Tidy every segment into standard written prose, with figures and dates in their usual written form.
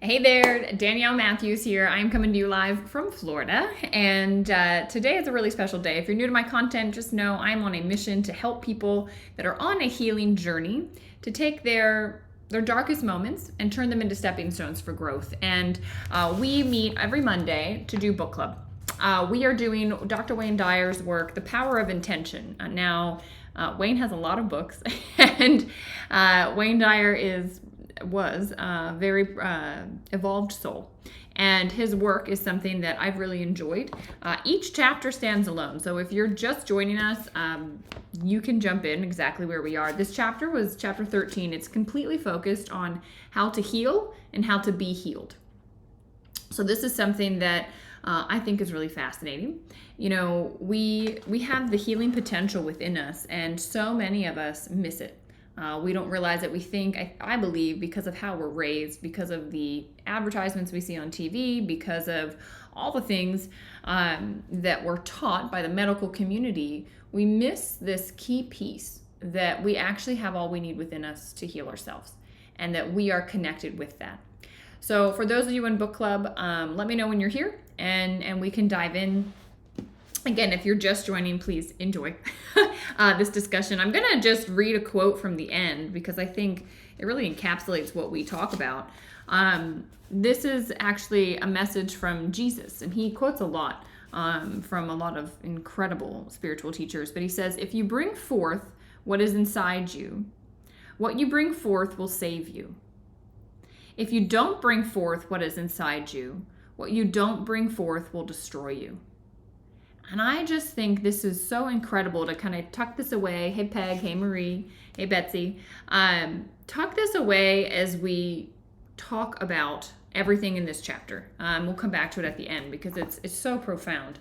Hey there, Danielle Matthews here. I'm coming to you live from Florida, and today is a really special day. If you're new to my content, just know I'm on a mission to help people that are on a healing journey to take their darkest moments and turn them into stepping stones for growth. And we meet every Monday to do book club. We are doing Dr. Wayne Dyer's work, The Power of Intention. Wayne has a lot of books, and Wayne Dyer was a very evolved soul, and his work is something that I've really enjoyed. Each chapter stands alone, so if you're just joining us, you can jump in exactly where we are. This chapter was chapter 13. It's completely focused on how to heal and how to be healed. So this is something that I think is really fascinating. You know, we have the healing potential within us, and so many of us miss it. We don't realize it. We think, I believe, because of how we're raised, because of the advertisements we see on TV, because of all the things that we're taught by the medical community, we miss this key piece that we actually have all we need within us to heal ourselves, and that we are connected with that. So for those of you in book club, let me know when you're here, and we can dive in. Again, if you're just joining, please enjoy this discussion. I'm going to just read a quote from the end because I think it really encapsulates what we talk about. This is actually a message from Jesus, and he quotes a lot from a lot of incredible spiritual teachers. But he says, if you bring forth what is inside you, what you bring forth will save you. If you don't bring forth what is inside you, what you don't bring forth will destroy you. And I just think this is so incredible to kind of tuck this away. Hey, Peg. Hey, Marie. Hey, Betsy. Tuck this away as we talk about everything in this chapter. We'll come back to it at the end because it's so profound.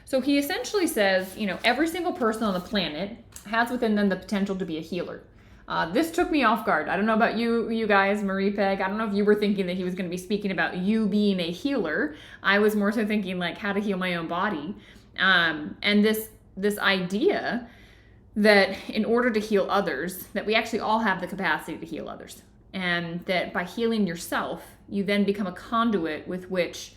So he essentially says, you know, every single person on the planet has within them the potential to be a healer. This took me off guard. I don't know about you guys, Marie, Peg. I don't know if you were thinking that he was going to be speaking about you being a healer. I was more so thinking like how to heal my own body. And this idea that in order to heal others, that we actually all have the capacity to heal others. And that by healing yourself, you then become a conduit with which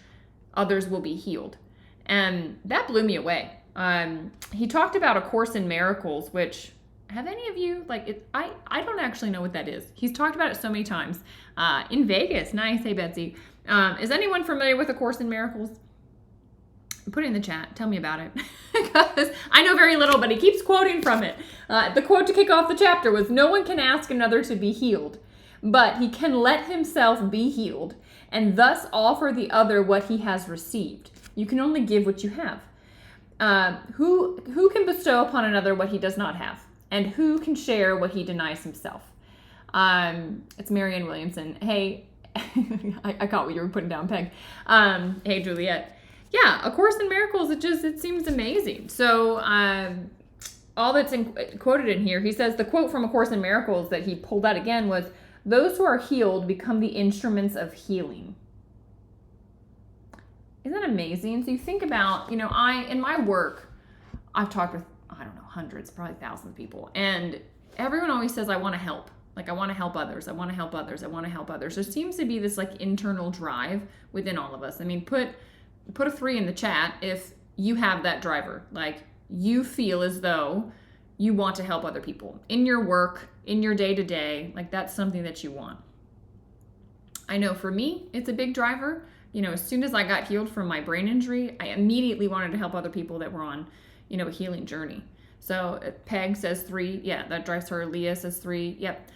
others will be healed. And that blew me away. He talked about A Course in Miracles, which, have any of you, I don't actually know what that is. He's talked about it so many times. In Vegas. Nice. Hey, Betsy. Is anyone familiar with A Course in Miracles? Put it in the chat. Tell me about it. Because I know very little, but he keeps quoting from it. The quote to kick off the chapter was, no one can ask another to be healed, but he can let himself be healed and thus offer the other what he has received. You can only give what you have. Who can bestow upon another what he does not have? And who can share what he denies himself? It's Marianne Williamson. Hey, I caught what you were putting down, Peg. Hey, Juliet. Yeah, A Course in Miracles, it seems amazing. So all that's quoted in here, he says the quote from A Course in Miracles that he pulled out again was, those who are healed become the instruments of healing. Isn't that amazing? So you think about, in my work, I've talked with, I don't know, hundreds, probably thousands of people. And everyone always says, I want to help. Like, I want to help others. I want to help others. I want to help others. There seems to be this internal drive within all of us. I mean, put a 3 in the chat if you have that driver. Like, you feel as though you want to help other people in your work, in your day-to-day. Like, that's something that you want. I know for me, it's a big driver. As soon as I got healed from my brain injury, I immediately wanted to help other people that were on, a healing journey. So Peg says 3. Yeah, that drives her. Leah says 3. Yep.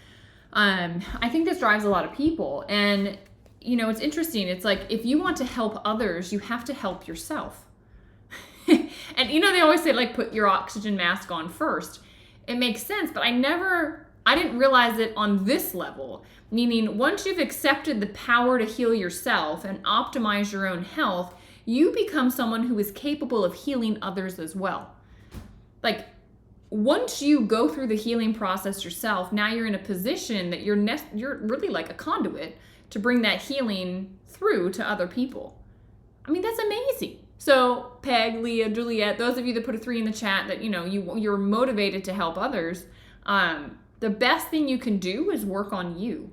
I think this drives a lot of people. And it's interesting. It's like, if you want to help others, you have to help yourself. And, they always say, put your oxygen mask on first. It makes sense, but I didn't realize it on this level. Meaning, once you've accepted the power to heal yourself and optimize your own health, you become someone who is capable of healing others as well. Once you go through the healing process yourself, now you're in a position that you're really like a conduit to bring that healing through to other people. I mean, that's amazing. So Peg, Leah, Juliet, those of you that put a 3 in the chat that, you're motivated to help others, the best thing you can do is work on you.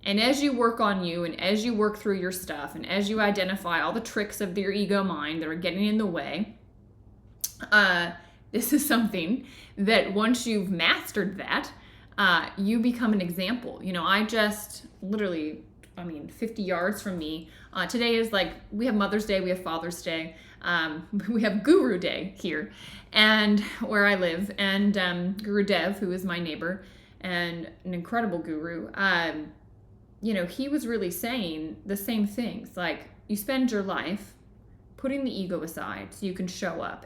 And as you work on you and as you work through your stuff and as you identify all the tricks of your ego mind that are getting in the way, this is something that once you've mastered that, you become an example. I just literally, 50 yards from me, today is we have Mother's Day, we have Father's Day, we have Guru Day here and where I live, and Guru Dev, who is my neighbor and an incredible guru, he was really saying the same things. Like, you spend your life putting the ego aside so you can show up.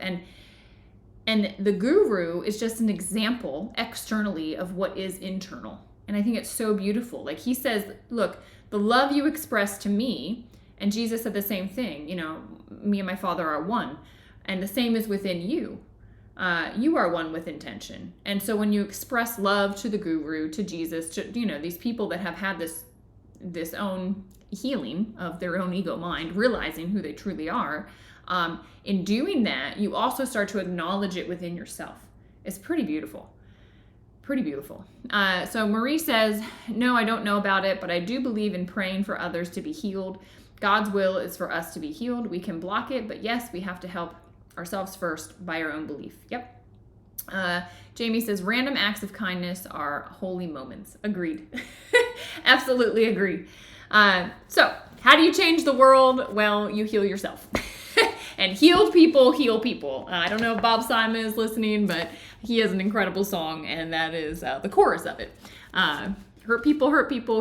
And the guru is just an example externally of what is internal. And I think it's so beautiful. Like, he says, look, the love you express to me, and Jesus said the same thing, me and my Father are one. And the same is within you. You are one with intention. And so when you express love to the guru, to Jesus, to, these people that have had this own healing of their own ego mind, realizing who they truly are, in doing that, you also start to acknowledge it within yourself. It's pretty beautiful. Pretty beautiful. So Marie says, no, I don't know about it, but I do believe in praying for others to be healed. God's will is for us to be healed. We can block it, but yes, we have to help ourselves first by our own belief. Yep. Jamie says, random acts of kindness are holy moments. Agreed. Absolutely agree. So how do you change the world? Well, you heal yourself. And healed people heal people. I don't know if Bob Simon is listening, but he has an incredible song, and that is the chorus of it. Hurt people,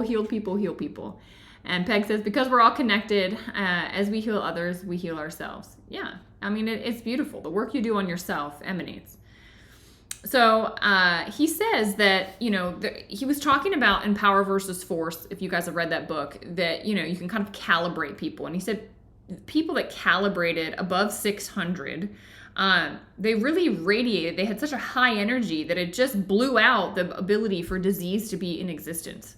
healed people, heal people. And Peg says, because we're all connected, as we heal others, we heal ourselves. Yeah, it's beautiful. The work you do on yourself emanates. So he says that, he was talking about in Power versus Force, if you guys have read that book, that, you can kind of calibrate people. And he said people that calibrated above 600, they really radiated. They had such a high energy that it just blew out the ability for disease to be in existence,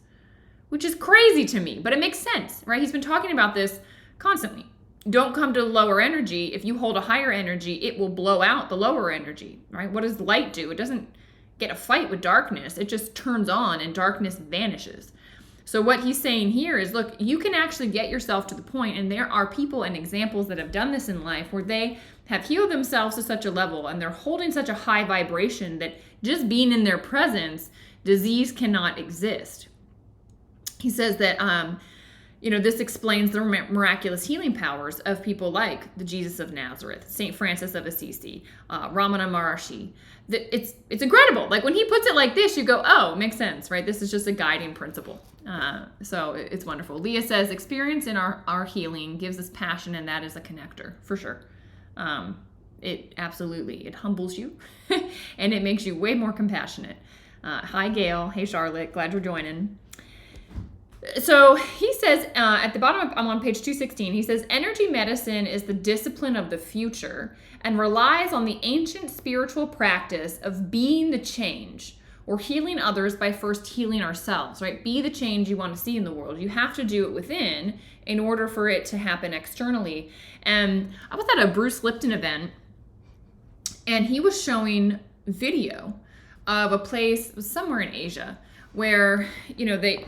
which is crazy to me, but it makes sense, right? He's been talking about this constantly. Don't come to lower energy. If you hold a higher energy, it will blow out the lower energy, right? What does light do? It doesn't get a fight with darkness. It just turns on and darkness vanishes. So what he's saying here is, look, you can actually get yourself to the point, and there are people and examples that have done this in life where they have healed themselves to such a level and they're holding such a high vibration that just being in their presence, disease cannot exist. He says that, this explains the miraculous healing powers of people like the Jesus of Nazareth, St. Francis of Assisi, Ramana Maharshi. It's incredible. Like, when he puts it like this, you go, oh, makes sense, right? This is just a guiding principle. So it's wonderful. Leah says, experience in our healing gives us passion, and that is a connector, for sure. It absolutely, it humbles you, and it makes you way more compassionate. Hi, Gail. Hey, Charlotte. Glad you're joining. So he says, at the bottom, I'm on page 216, he says, energy medicine is the discipline of the future and relies on the ancient spiritual practice of being the change, or healing others by first healing ourselves, right? Be the change you want to see in the world. You have to do it within in order for it to happen externally. And I was at a Bruce Lipton event, and he was showing video of a place somewhere in Asia where,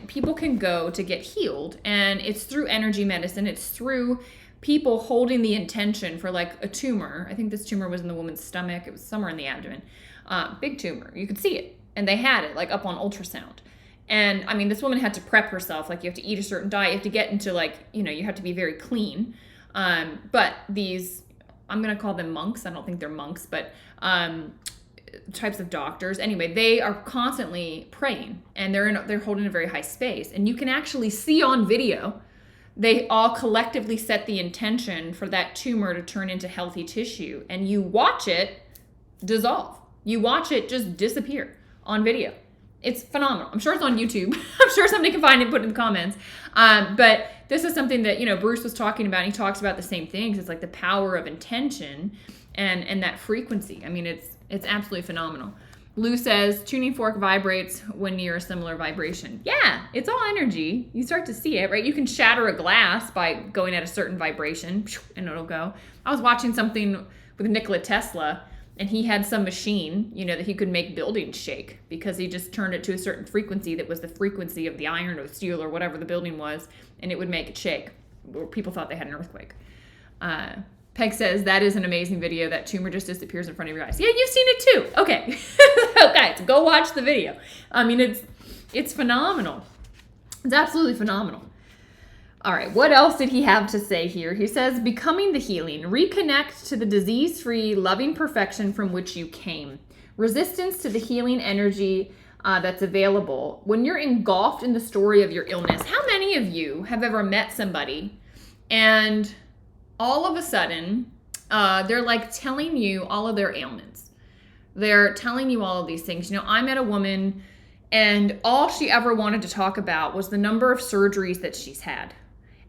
people can go to get healed, and it's through energy medicine. It's through people holding the intention for like a tumor. I think this tumor was in the woman's stomach. It was somewhere in the abdomen. Big tumor. You could see it. And they had it like up on ultrasound. And this woman had to prep herself. Like, you have to eat a certain diet. You have to get into you have to be very clean. But these, I'm going to call them monks. I don't think they're monks, but types of doctors. Anyway, they are constantly praying, and they're holding a very high space. And you can actually see on video, they all collectively set the intention for that tumor to turn into healthy tissue. And you watch it dissolve. You watch it just disappear on video. It's phenomenal. I'm sure it's on YouTube. I'm sure somebody can find it and put it in the comments. But this is something that, Bruce was talking about. He talks about the same things. It's like the power of intention and that frequency. It's absolutely phenomenal. Lou says, tuning fork vibrates when near a similar vibration. Yeah, it's all energy. You start to see it, right? You can shatter a glass by going at a certain vibration, and it'll go. I was watching something with Nikola Tesla, And he had some machine, that he could make buildings shake because he just turned it to a certain frequency that was the frequency of the iron or the steel or whatever the building was, and it would make it shake. People thought they had an earthquake. Peg says, that is an amazing video. That tumor just disappears in front of your eyes. Yeah, you've seen it too. Okay. Guys, go watch the video. I mean, it's phenomenal. It's absolutely phenomenal. All right, what else did he have to say here? He says, becoming the healing. Reconnect to the disease-free, loving perfection from which you came. Resistance to the healing energy that's available. When you're engulfed in the story of your illness, how many of you have ever met somebody and all of a sudden they're like telling you all of their ailments? They're telling you all of these things. I met a woman and all she ever wanted to talk about was the number of surgeries that she's had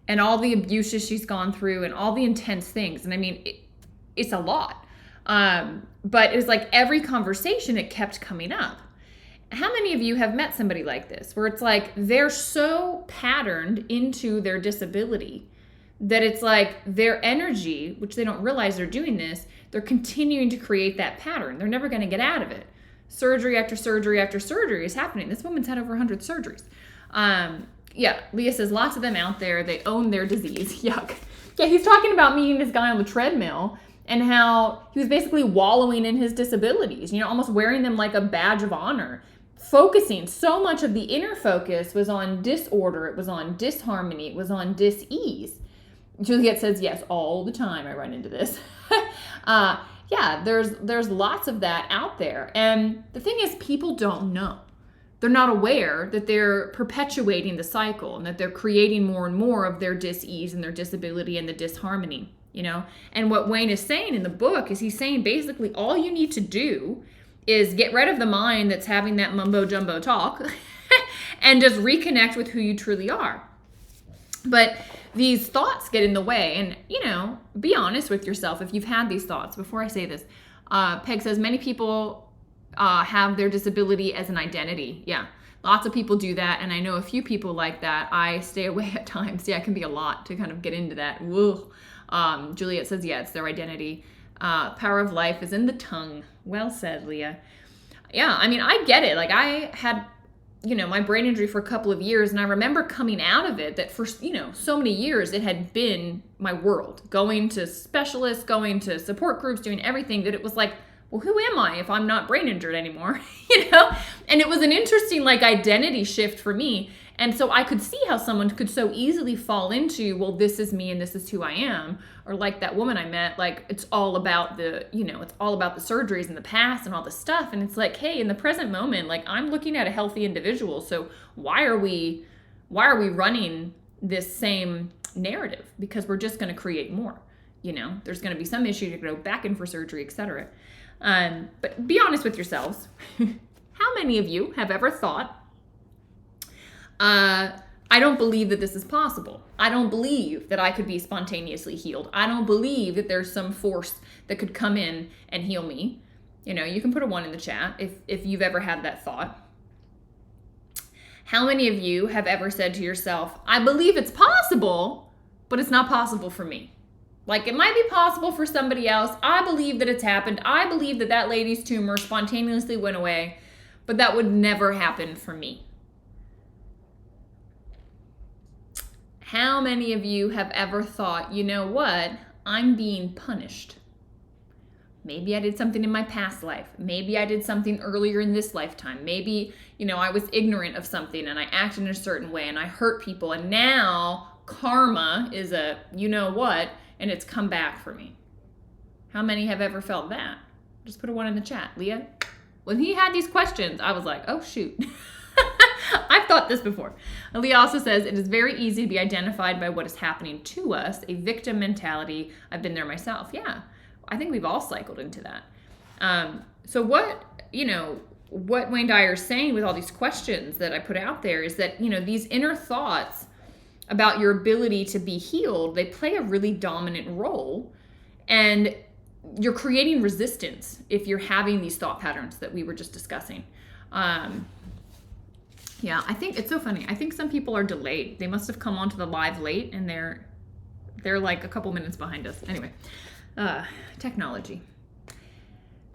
and all the abuses she's gone through and all the intense things. And I mean, it's a lot. But it was like every conversation, it kept coming up. How many of you have met somebody like this, where it's like they're so patterned into their disability that it's like their energy, which they don't realize they're doing this, they're continuing to create that pattern. They're never going to get out of it. Surgery after surgery after surgery is happening. This woman's had over 100 surgeries. Yeah, Leah says, lots of them out there, they own their disease. Yuck. Yeah, he's talking about meeting this guy on the treadmill and how he was basically wallowing in his disabilities, almost wearing them like a badge of honor. Focusing, so much of the inner focus was on disorder, it was on disharmony, it was on dis-ease. Juliet says, yes, all the time I run into this. Yeah, there's lots of that out there. And the thing is, people don't know. They're not aware that they're perpetuating the cycle and that they're creating more and more of their dis-ease and their disability and the disharmony, And what Wayne is saying in the book is he's saying basically all you need to do is get rid of the mind that's having that mumbo jumbo talk and just reconnect with who you truly are. But these thoughts get in the way, and be honest with yourself if you've had these thoughts. Before I say this, Peg says many people have their disability as an identity. Yeah, lots of people do that, and I know a few people like that. I stay away at times. Yeah, it can be a lot to kind of get into that. Whoa. Juliet says, yeah, it's their identity. Power of life is in the tongue. Well said, Leah. Yeah, I mean, I get it. Like, I had, my brain injury for a couple of years, and I remember coming out of it that for, so many years it had been my world. Going to specialists, going to support groups, doing everything, that it was like, well, who am I if I'm not brain injured anymore? And it was an interesting identity shift for me. And so I could see how someone could so easily fall into, well, this is me and this is who I am. Or like that woman I met, it's all about it's all about the surgeries in the past and all the stuff. And it's like, hey, in the present moment, I'm looking at a healthy individual. So why are we running this same narrative? Because we're just going to create more. There's going to be some issue to go back in for surgery, etc. But be honest with yourselves. How many of you have ever thought, I don't believe that this is possible. I don't believe that I could be spontaneously healed. I don't believe that there's some force that could come in and heal me. You can put a 1 in the chat if you've ever had that thought. How many of you have ever said to yourself, I believe it's possible, but it's not possible for me? It might be possible for somebody else. I believe that it's happened. I believe that lady's tumor spontaneously went away, but that would never happen for me. How many of you have ever thought, you know what, I'm being punished? Maybe I did something in my past life. Maybe I did something earlier in this lifetime. Maybe, I was ignorant of something and I acted in a certain way and I hurt people, and now karma is a what, and it's come back for me. How many have ever felt that? Just put a 1 in the chat. Leah? When he had these questions, I was like, oh, shoot. I've thought this before. Leah also says, it is very easy to be identified by what is happening to us, a victim mentality. I've been there myself. Yeah, I think we've all cycled into that. So what Wayne Dyer is saying with all these questions that I put out there is that, these inner thoughts about your ability to be healed, they play a really dominant role. And you're creating resistance if you're having these thought patterns that we were just discussing. Yeah, I think it's so funny. I think some people are delayed. They must have come onto the live late and they're like a couple minutes behind us. Anyway, technology.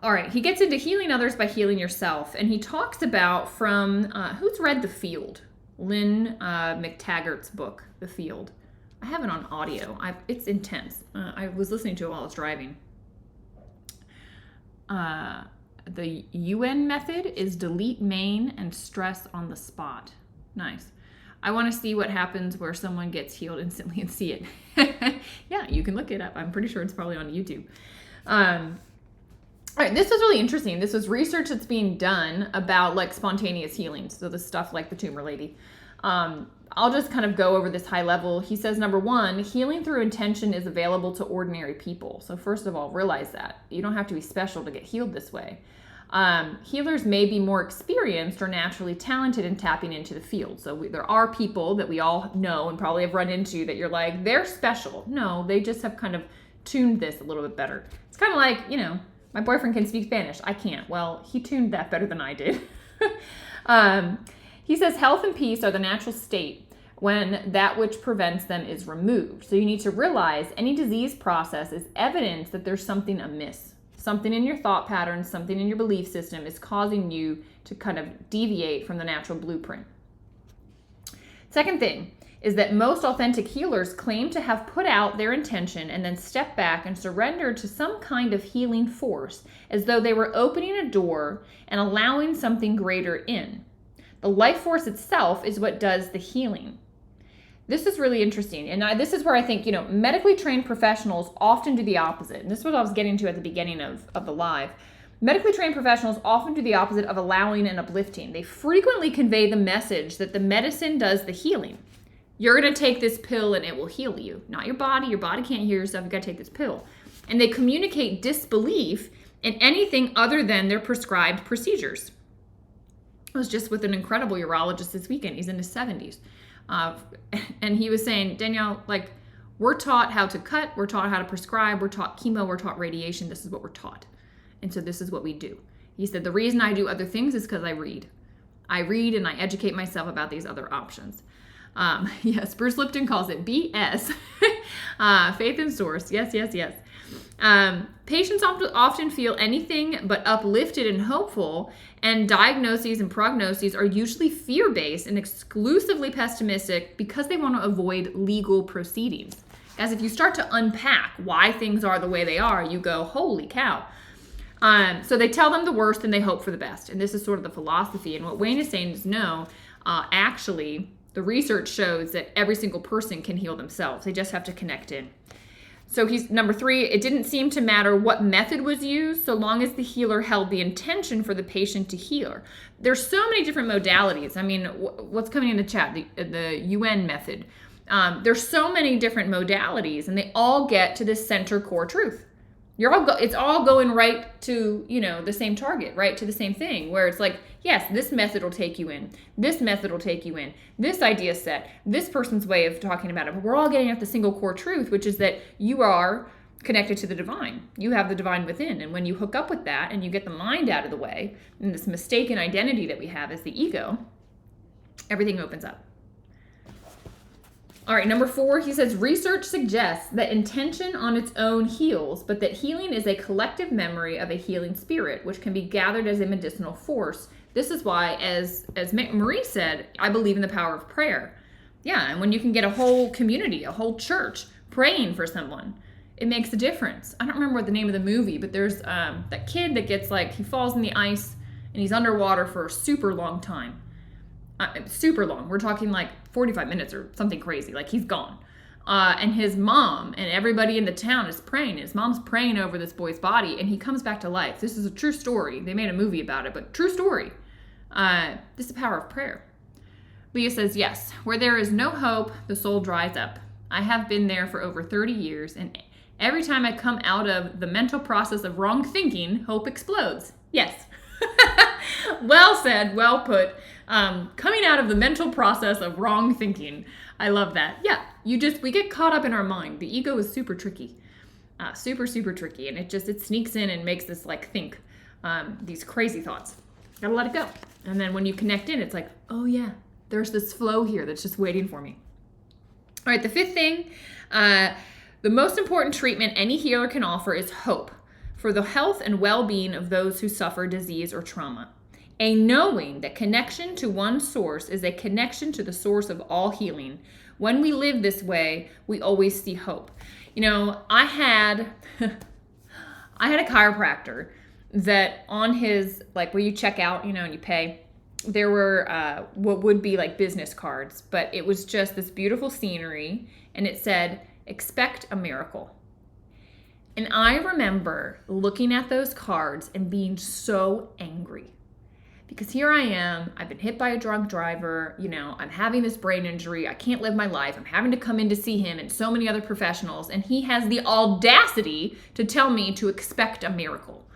All right, he gets into healing others by healing yourself. And he talks about from, who's read The Field? Lynn McTaggart's book, The Field. I have it on audio. It's intense. I was listening to it while I was driving. The UN method is delete main and stress on the spot. Nice. I want to see what happens where someone gets healed instantly and see it. Yeah, you can look it up. I'm pretty sure it's probably on YouTube. All right, this was really interesting. This was research that's being done about like spontaneous healing. So the stuff like the tumor lady. I'll just kind of go over this high level. He says, number one, healing through intention is available to ordinary people. So first of all, realize that. You don't have to be special to get healed this way. Healers may be more experienced or naturally talented in tapping into the field. So there are people that we all know and probably have run into that you're like, they're special. No, they just have kind of tuned this a little bit better. It's kind of like, you know, my boyfriend can speak Spanish. I can't. Well, he tuned that better than I did. He says health and peace are the natural state when that which prevents them is removed. So you need to realize any disease process is evidence that there's something amiss. Something in your thought patterns, something in your belief system is causing you to kind of deviate from the natural blueprint. Second thing is that most authentic healers claim to have put out their intention and then step back and surrender to some kind of healing force as though they were opening a door and allowing something greater in. The life force itself is what does the healing. This is really interesting. And this is where I think, you know, medically trained professionals often do the opposite. And this is what I was getting to at the beginning of the live. Medically trained professionals often do the opposite of allowing and uplifting. They frequently convey the message that the medicine does the healing. You're going to take this pill and it will heal you. Not your body. Your body can't heal yourself. You got to take this pill. And they communicate disbelief in anything other than their prescribed procedures. I was just with an incredible urologist this weekend. He's in his 70s. And he was saying, Danielle, like, we're taught how to cut, we're taught how to prescribe, we're taught chemo, we're taught radiation. This is what we're taught. And so this is what we do. He said, the reason I do other things is because I read. I read and I educate myself about these other options. Yes, Bruce Lipton calls it BS. Faith in source. Yes, yes, yes. Patients often feel anything but uplifted and hopeful, and diagnoses and prognoses are usually fear-based and exclusively pessimistic because they want to avoid legal proceedings. As if you start to unpack why things are the way they are, you go, holy cow. So they tell them the worst and they hope for the best. And this is sort of the philosophy. And what Wayne is saying is no, actually, the research shows that every single person can heal themselves. They just have to connect in. So he's number 3, it didn't seem to matter what method was used so long as the healer held the intention for the patient to heal. There's so many different modalities. I mean, what's coming in the chat, the UN method. There's so many different modalities and they all get to this center core truth. It's all going right to, you know, the same target, right to the same thing where it's like, yes, this method will take you in. This method will take you in. This idea set, this person's way of talking about it. But we're all getting at the single core truth, which is that you are connected to the divine. You have the divine within. And when you hook up with that and you get the mind out of the way and this mistaken identity that we have as the ego, everything opens up. All right, number 4, he says, research suggests that intention on its own heals, but that healing is a collective memory of a healing spirit, which can be gathered as a medicinal force. This is why, as Marie said, I believe in the power of prayer. Yeah, and when you can get a whole community, a whole church praying for someone, it makes a difference. I don't remember what the name of the movie, but there's that kid that gets like, he falls in the ice and he's underwater for a super long time. Super long. We're talking like 45 minutes or something crazy. Like he's gone. And his mom and everybody in the town is praying. His mom's praying over this boy's body and he comes back to life. This is a true story. They made a movie about it, but true story. This is the power of prayer. Leah says, yes, where there is no hope, the soul dries up. I have been there for over 30 years and every time I come out of the mental process of wrong thinking, hope explodes. Yes. Well said, well put. Coming out of the mental process of wrong thinking. I love that. Yeah, we get caught up in our mind. The ego is super tricky. Super, super tricky. And it sneaks in and makes us like think these crazy thoughts. Gotta let it go. And then when you connect in, it's like, oh yeah, there's this flow here that's just waiting for me. All right, the 5th thing, the most important treatment any healer can offer is hope. for the health and well-being of those who suffer disease or trauma. A knowing that connection to one source is a connection to the source of all healing. When we live this way, we always see hope. You know, I had a chiropractor that on his, like where you check out, you know, and you pay, there were what would be like business cards, but it was just this beautiful scenery, and it said, expect a miracle. And I remember looking at those cards and being so angry. Because here I am, I've been hit by a drunk driver, you know, I'm having this brain injury, I can't live my life, I'm having to come in to see him and so many other professionals, and he has the audacity to tell me to expect a miracle.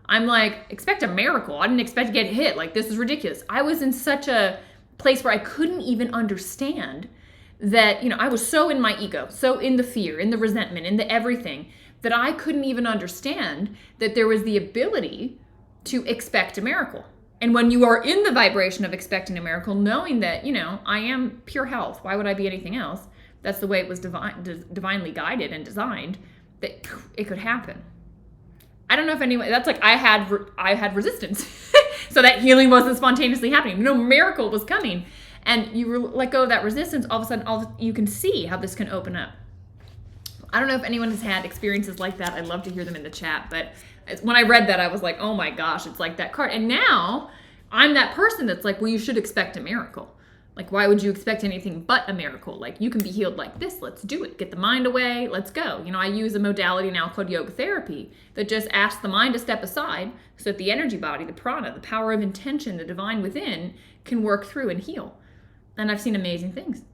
I'm like, expect a miracle? I didn't expect to get hit, like this is ridiculous. I was in such a place where I couldn't even understand that, you know, I was so in my ego, so in the fear, in the resentment, in the everything, that I couldn't even understand that there was the ability to expect a miracle. And when you are in the vibration of expecting a miracle, knowing that, you know, I am pure health, why would I be anything else? That's the way it was divinely guided and designed, that it could happen. I don't know if anyone, that's like I had resistance. So that healing wasn't spontaneously happening. No miracle was coming. And you let go of that resistance, all of a sudden you can see how this can open up. I don't know if anyone has had experiences like that. I'd love to hear them in the chat. But when I read that, I was like, oh my gosh, it's like that card. And now I'm that person that's like, well, you should expect a miracle. Like, why would you expect anything but a miracle? Like, you can be healed like this. Let's do it. Get the mind away. Let's go. You know, I use a modality now called yoga therapy that just asks the mind to step aside so that the energy body, the prana, the power of intention, the divine within can work through and heal. And I've seen amazing things.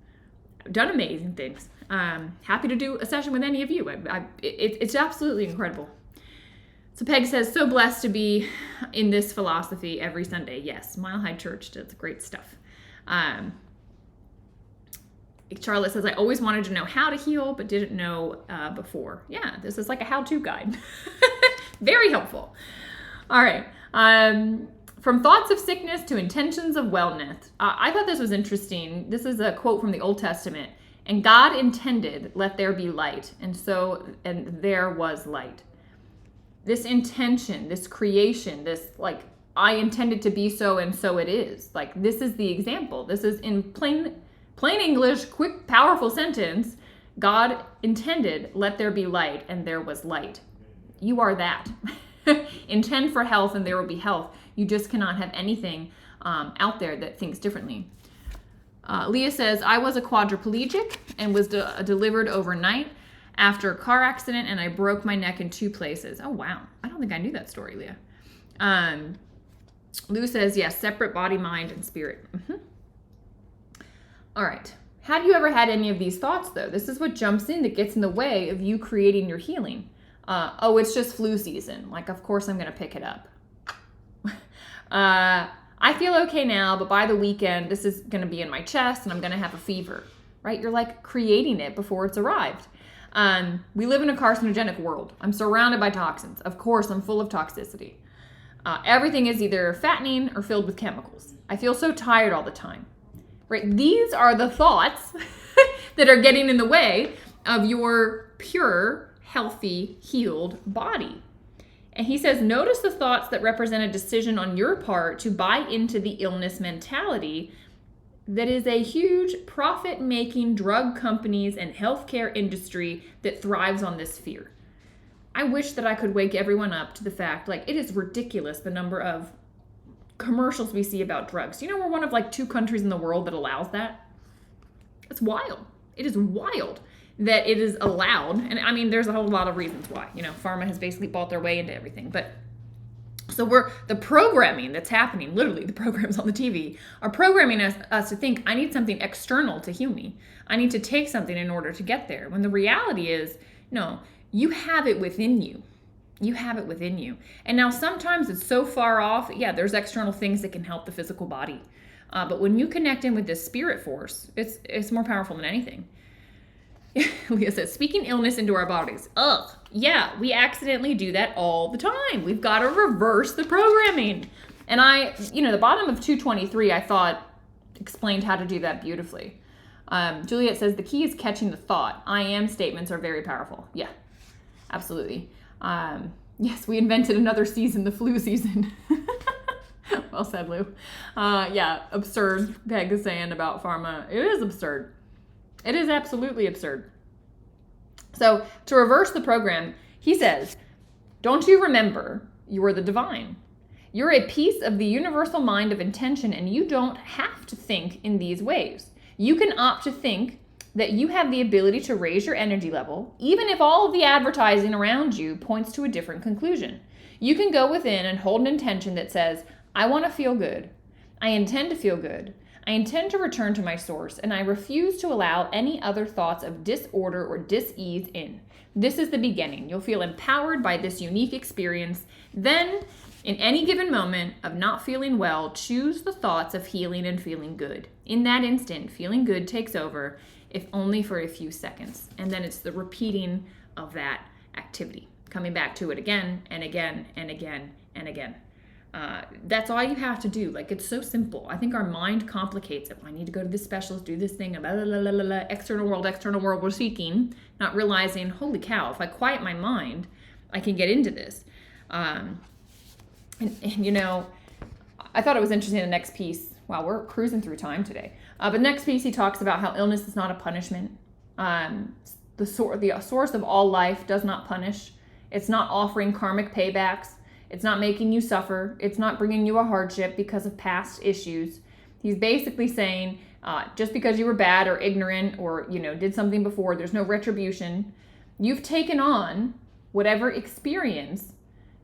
I've done amazing things. Happy to do a session with any of you. It's absolutely incredible. So Peg says, so blessed to be in this philosophy every Sunday. Yes, Mile High Church does great stuff. Charlotte says, I always wanted to know how to heal, but didn't know before. Yeah, this is like a how-to guide. Very helpful. All right. From thoughts of sickness to intentions of wellness. I thought this was interesting. This is a quote from the Old Testament. And God intended, let there be light. And there was light. This intention, this creation, this like, I intended to be so and so it is. Like, this is the example. This is in plain English, quick, powerful sentence. God intended, let there be light, and there was light. You are that. Intend for health and there will be health. You just cannot have anything out there that thinks differently. Leah says, I was a quadriplegic and was delivered overnight after a car accident, and I broke my neck in 2 places. Oh, wow. I don't think I knew that story, Leah. Lou says, yes, separate body, mind, and spirit. Mm-hmm. All right. Have you ever had any of these thoughts, though? This is what jumps in that gets in the way of you creating your healing. Oh, it's just flu season. Like, of course I'm going to pick it up. I feel okay now, but by the weekend, this is going to be in my chest and I'm going to have a fever, right? You're like creating it before it's arrived. We live in a carcinogenic world. I'm surrounded by toxins. Of course, I'm full of toxicity. Everything is either fattening or filled with chemicals. I feel so tired all the time, right? These are the thoughts that are getting in the way of your pure, healthy, healed body. And he says, notice the thoughts that represent a decision on your part to buy into the illness mentality that is a huge profit-making drug companies and healthcare industry that thrives on this fear. I wish that I could wake everyone up to the fact, like, it is ridiculous the number of commercials we see about drugs. You know, we're one of like 2 countries in the world that allows that. It's wild. It is wild that it is allowed. And I mean, there's a whole lot of reasons why. You know, pharma has basically bought their way into everything. But so the programming that's happening, literally the programs on the TV, are programming us to think, I need something external to heal me. I need to take something in order to get there. When the reality is, no, you have it within you. You have it within you. And now sometimes it's so far off. Yeah, there's external things that can help the physical body. But when you connect in with this spirit force, it's more powerful than anything. Leah says, speaking illness into our bodies. Ugh, yeah, we accidentally do that all the time. We've got to reverse the programming. And the bottom of 223, I thought explained how to do that beautifully. Juliet says, the key is catching the thought. I am statements are very powerful. Yeah, absolutely. Yes, we invented another season, the flu season. Well said, Lou. Yeah, absurd, Peg is saying about pharma. It is absurd. It is absolutely absurd. So to reverse the program, he says, don't you remember you are the divine? You're a piece of the universal mind of intention, and you don't have to think in these ways. You can opt to think that you have the ability to raise your energy level, even if all of the advertising around you points to a different conclusion. You can go within and hold an intention that says, I want to feel good. I intend to feel good. I intend to return to my source, and I refuse to allow any other thoughts of disorder or dis-ease in. This is the beginning. You'll feel empowered by this unique experience. Then, in any given moment of not feeling well, choose the thoughts of healing and feeling good. In that instant, feeling good takes over, if only for a few seconds. And then it's the repeating of that activity, coming back to it again and again and again and again. That's all you have to do. Like, it's so simple. I think our mind complicates it. I need to go to this specialist, do this thing, blah, blah, blah, blah, blah, external world we're seeking, not realizing, holy cow, if I quiet my mind, I can get into this. And you know, I thought it was interesting in the next piece. Wow, we're cruising through time today. But the next piece, he talks about how illness is not a punishment. The source of all life does not punish. It's not offering karmic paybacks. It's not making you suffer. It's not bringing you a hardship because of past issues. He's basically saying, just because you were bad or ignorant or, did something before, there's no retribution. You've taken on whatever experience,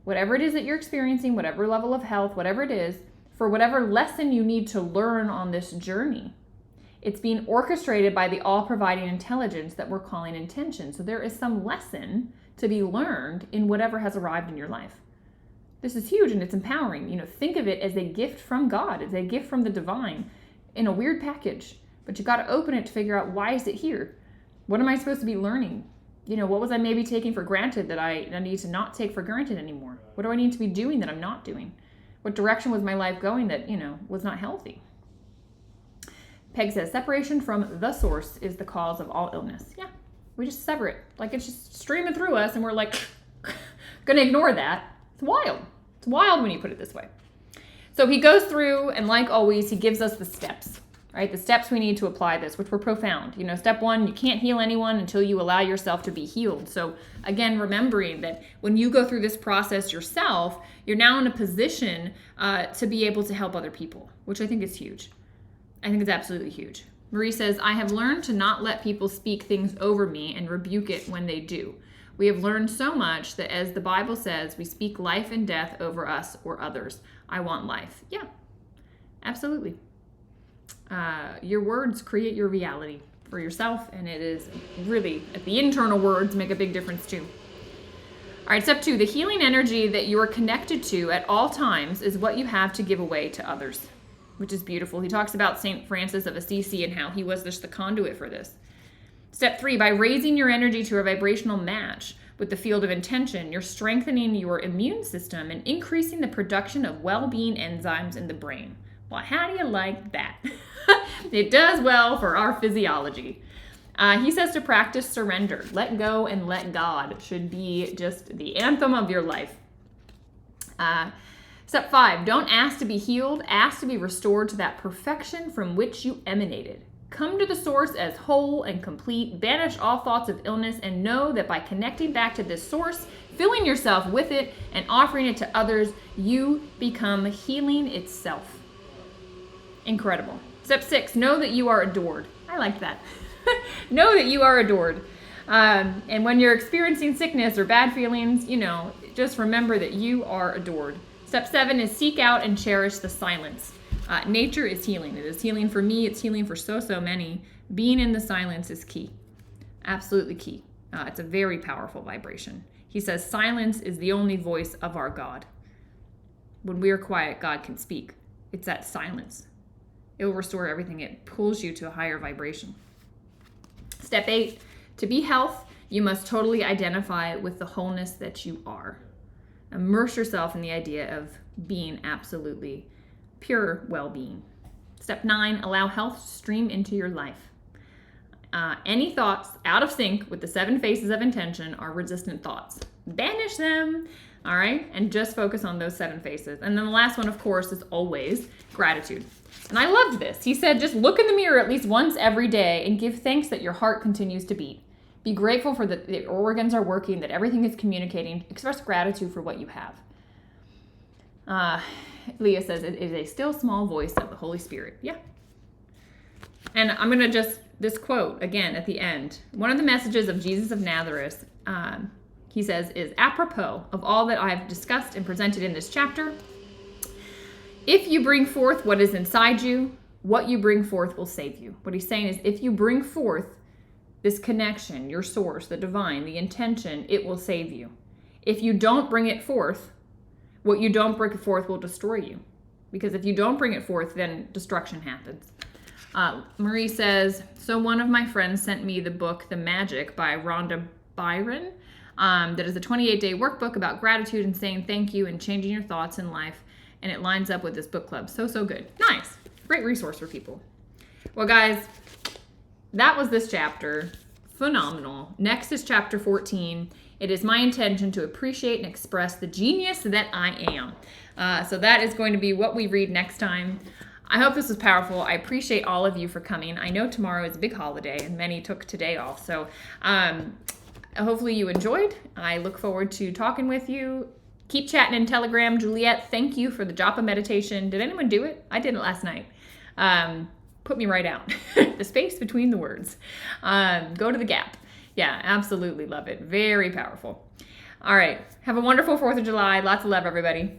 whatever it is that you're experiencing, whatever level of health, whatever it is, for whatever lesson you need to learn on this journey. It's being orchestrated by the all-providing intelligence that we're calling intention. So there is some lesson to be learned in whatever has arrived in your life. This is huge and it's empowering. Think of it as a gift from God, as a gift from the divine in a weird package. But you got to open it to figure out, why is it here? What am I supposed to be learning? What was I maybe taking for granted that I need to not take for granted anymore? What do I need to be doing that I'm not doing? What direction was my life going that, was not healthy? Peg says, separation from the source is the cause of all illness. Yeah, we just sever it. Like, it's just streaming through us and we're like, gonna ignore that. It's wild. It's wild when you put it this way. So he goes through, and like always, he gives us the steps, right? The steps we need to apply this, which were profound. Step 1, you can't heal anyone until you allow yourself to be healed. So again, remembering that when you go through this process yourself, you're now in a position to be able to help other people, which I think is huge. I think it's absolutely huge. Marie says, I have learned to not let people speak things over me and rebuke it when they do. We have learned so much that, as the Bible says, we speak life and death over us or others. I want life. Yeah, absolutely. Your words create your reality for yourself, and it is really, the internal words make a big difference too. All right, step 2, the healing energy that you are connected to at all times is what you have to give away to others, which is beautiful. He talks about St. Francis of Assisi and how he was just the conduit for this. Step 3, by raising your energy to a vibrational match with the field of intention, you're strengthening your immune system and increasing the production of well-being enzymes in the brain. Well, how do you like that? It does well for our physiology. He says to practice surrender. Let go and let God should be just the anthem of your life. Step 5, don't ask to be healed, ask to be restored to that perfection from which you emanated. Come to the source as whole and complete, banish all thoughts of illness, and know that by connecting back to this source, filling yourself with it, and offering it to others, you become healing itself. Incredible. Step 6, know that you are adored. I like that. Know that you are adored. And when you're experiencing sickness or bad feelings, just remember that you are adored. Step 7 is seek out and cherish the silence. Nature is healing. It is healing for me. It's healing for so many. Being in the silence is key. Absolutely key. It's a very powerful vibration. He says silence is the only voice of our God. When we are quiet, God can speak. It's that silence. It will restore everything. It pulls you to a higher vibration. Step 8, to be health, you must totally identify with the wholeness that you are. Immerse yourself in the idea of being absolutely pure well-being. Step 9, allow health to stream into your life. Any thoughts out of sync with the 7 phases of intention are resistant thoughts. Banish them. All right, and just focus on those 7 faces. And then the last one, of course, is always gratitude. And I loved this. He said, just look in the mirror at least once every day and give thanks that your heart continues to beat. Be grateful for that the organs are working, that everything is communicating. Express gratitude for what you have. Leah says, it is a still small voice of the Holy Spirit. Yeah. And I'm going to this quote again at the end. One of the messages of Jesus of Nazareth, he says, is apropos of all that I have discussed and presented in this chapter. If you bring forth what is inside you, what you bring forth will save you. What he's saying is, if you bring forth this connection, your source, the divine, the intention, it will save you. If you don't bring it forth, what you don't bring forth will destroy you. Because if you don't bring it forth, then destruction happens. Marie says, so one of my friends sent me the book, The Magic by Rhonda Byron. That is a 28-day workbook about gratitude and saying thank you and changing your thoughts in life. And it lines up with this book club. So good. Nice. Great resource for people. Well, guys, that was this chapter. Phenomenal. Next is chapter 14. It is my intention to appreciate and express the genius that I am. So that is going to be what we read next time. I hope this was powerful. I appreciate all of you for coming. I know tomorrow is a big holiday and many took today off. So hopefully you enjoyed. I look forward to talking with you. Keep chatting in Telegram. Juliet, thank you for the japa meditation. Did anyone do it? I did it last night. Put me right out. The space between the words. Go to the gap. Yeah, absolutely love it. Very powerful. All right. Have a wonderful 4th of July. Lots of love, everybody.